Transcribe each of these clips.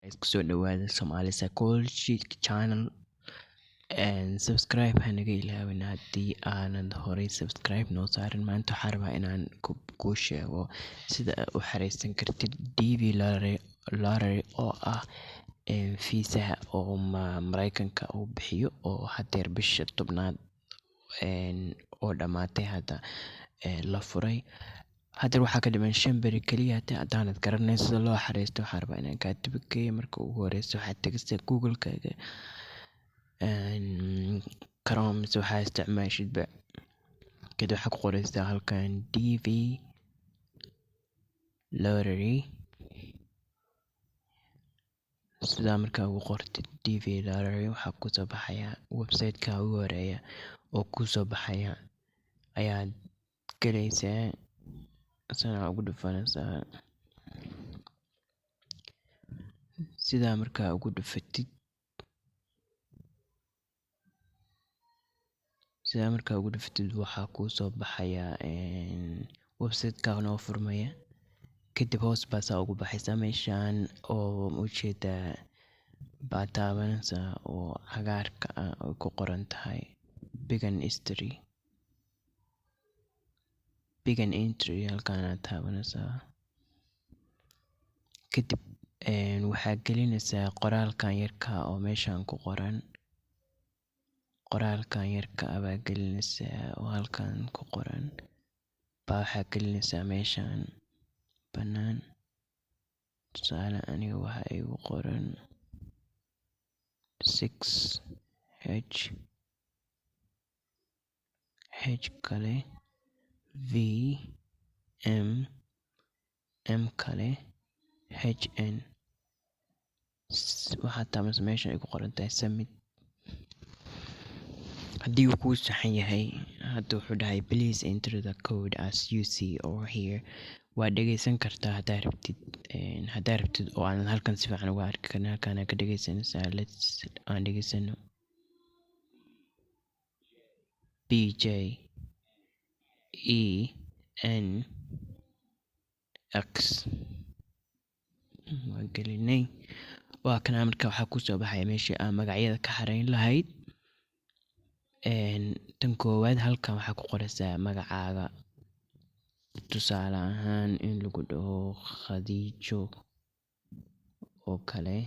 Isku soo dhawaada Somali Psychology Channel and subscribe hanaga ilaawin haddii aanad horey subscribe noo saarin. Maanta waxaan rabaa inaan kuu sheego sida aad u xareysan kartid DV Lottery oo ah fiisaha oo Mareykanka uu bixiyo oo hadeer bisha 10aad oo dhamaatay hadda la furay. Hadeer waxaa ka dhiman 5 beri kaliya haddaanad garaneyn sida loo xareysto. Waxaan rabaa inaan kaa tabageeyo. Marka ugu horeysa waxaad tagaysaa Google-kaaga Chrome mise waxaa isticmaashidba kadib waxaad ku qoreysaa halkan DV Lottery. sidaa markaa ugu qortid DV Lottery waxaa kusoo baxaya website-ka ugu horeeya oo kusoo baxaya ayaad galaysaa. Sana ugu dhufanaysaa sidaa markaa ugu dhufatid waxaa kusoo baxaya website-ka noo furmaya. Kadib hoos baa ugu baxaysa meeshaan oo ujeeda baa taabanaysaa oo cagaarka ah oo ku qoran tahay Begin Entry halkaan aad taabanaysaa. Kadib waxaa gelinaysaa qoraalkan yarka oo meeshaan ku qoran. Qoraalkan yarka baa gelinaysaa oo halkaan ku qoran baa waxaa gelinaysaa meeshaan banaan. Tusaale aniga waxa igu qoran 6H kale VM kale HN. waxaa taabanaysaa meeshaan ay ku qoran tahay Submit. haddii uu kuu saxan yahay hadda wuxuu dhahay please enter the code as you see over here. waad dhegeysan kartaa haddaad rabtid oo aanad halkan si fiican uga arki karin. halkaan aad ka dhegeysanaysaa. aan dhegeysano BJENX waa gelinay. waa kana marka waxaa kusoo baxaya meeshii aan magacyada ka xareyn lahayd. tan koowaad halkan waxaa ku qoraysaa magacaaga. tusaale ahaan in lagu dhaho Khadiijo oo kale.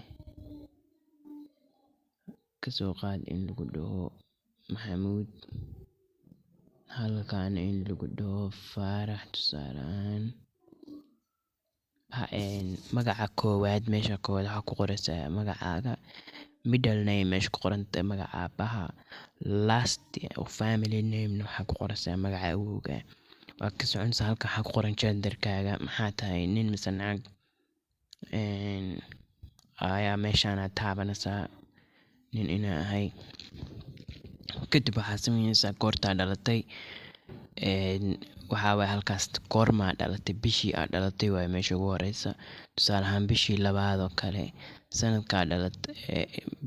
kasoo qaad in lagu dhaho Maxamuud. halkan in lagu dhaho Faarax. tusaale ahaan magaca koowaad meesha koowaad waxaa ku qoraysaa magacaaga. middle name meesha ku qoranta magaca aabaha. last family name waxaa ku qoraysaa magaca awowga. waa ka soconaysaa. halkan waxaa ku qoran gender-kaaga maxaa tahay, nin mise naag. ayaa meeshaan aad taabanaysaa nin inaa ahay. kadib waxaad sameynaysaa goortaa dhalatay. waxaa waay halkaas goormaa dhalatay, bishii aad dhalatay waay meesha ugu horeysa. tusaale ahaan bishii 2aad oo kale. sanadkaa dhalatay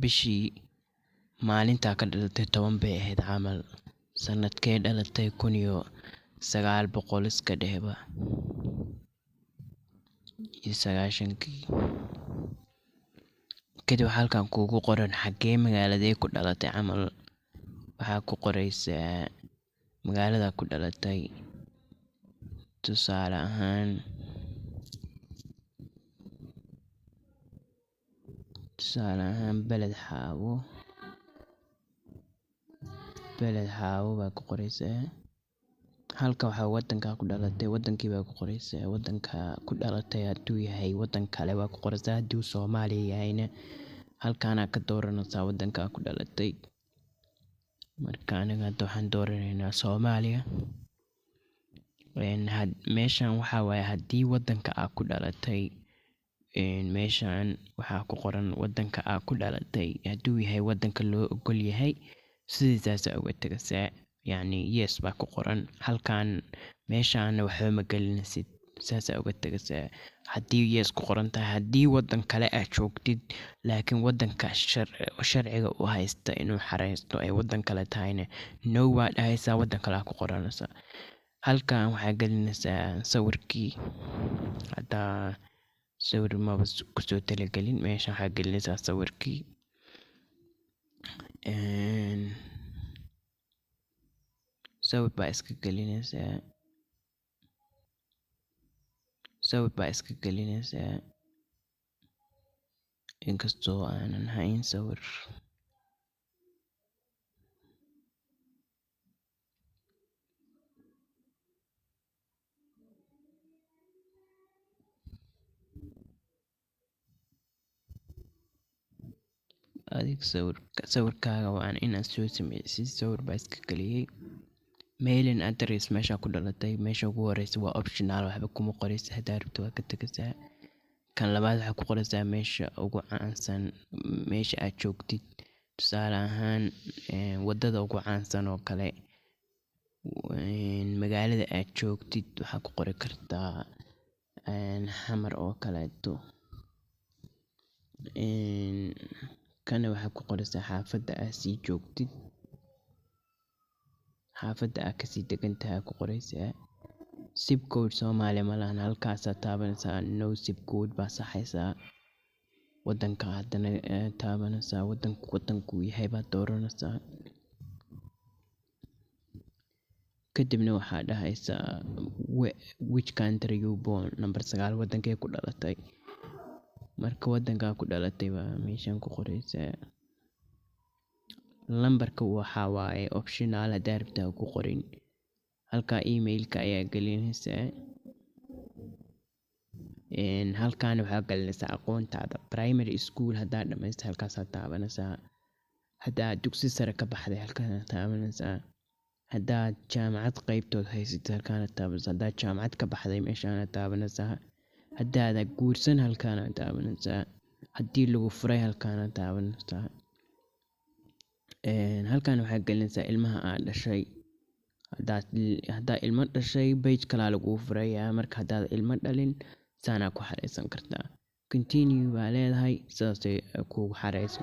bishii maalintaa ka dhalatay 10 bay ahayd camal. sanadkee dhalatay 1900 iska dhehba iyo 90kii. kadib waxaa halkan kuugu qoran xagee magaaladee ku dhalatay camal. waxaa ku qoraysaa magaalada ku dhalatay. tusaale ahaan beled xaawo baa ku qoraysaa. halka waxaa wadanka ku dhalatay wadankii baa ku qoraysaa. wadanka ku dhalatay hadduu yahay wadan kale waa ku qoraysaa. hadduu Soomaaliya yahayna halkaana ka dooranaysaa wadanka ku dhalatay. marka aniga hadda waxaan dooranaynaa Soomaaliya. meeshaan waxaa waaye haddii wadanka aad ku dhalatay. meeshaan waxaa ku qoran wadanka aad ku dhalatay hadduu yahay wadanka loo ogol yahay sidiisaas uga tagaysaa. yacni yes baa ku qoran. halkaan meeshaan waxba ma gelinaysid saas uga tagaysaa haddii yes ku qoran tahay. haddii wadan kale aad joogtid laakiin wadanka sharciga u haysta inuu xareysto ay wadan kale tahayna no waa dhahaysaa. wadan kale aad ku qoranaysaa. halkan waxaa gelinaysaa sawirkii. hadda sawir maba kusoo talagelin. Meesha waxaa gelinaysaa sawirkii, sawir baa iska gelinaysaa inkastoo aanan hayn sawir. Adig sawirkaaga waa inaad soo sameysid. Sawir baa iska geliyay. Mailing address meesha ku dhalatay, meesha ugu horeysa waa optional, waxba kuma qoraysa. Hadaa rabto waa ka tagaysaa. Kan labaad waxaa ku qoraysaa meesha ugu caansan, meesha aad joogtid. Tusaale ahaan wadada ugu caansan oo kale, magaalada aad joogtid waxaa ku qori kartaa Xamar oo kaleeto. Kana waxaa ku qoraysaa xaafadda aad sii joogtid, xaafadda aad kasii degantahay ku qoraysaa. Zip code Soomaali malahan, halkaasaa taabanaysaa. No zip code baa saxaysaa. Wadanka haddana taabanaysaa, wadankuu yahay baad dooranaysaa. Kadibna waxaa dhahaysaa which country you born, number 9 wadankee ku dhalatay. Marka wadankaa ku dhalatay baa meeshan ku qoraysaa. Lambarka waxaa waaye optional, hadaa rabto ha ku qorin. Halkaa emailka ayaa gelinaysaa. Halkaan waxaa gelinaysaa aqoontaada. Primary school hadaa dhamaysay halkaasaa taabanaysaa. Hadaa dugsi sare ka baxday halkaasaa taabanaysaa. Hadaa jaamacad qaybtood haysatid halkaana taabanaysaa. Hadaa jaamacad ka baxday meeshaana taabanaysaa. Hadaada guursan halkaana taabanaysaa. Haddii lagu furay halkaana taabanaysaa. Halkaan waxaa gelinaysaa ilmaha aad dhashay. Hadaa ilmo dhashay page kalaa laguu furayaa. Marka hadaad ilmo dhalin saanaa ku xareysan kartaa. Continue baa leedahay, sidaasay kuugu xareysan.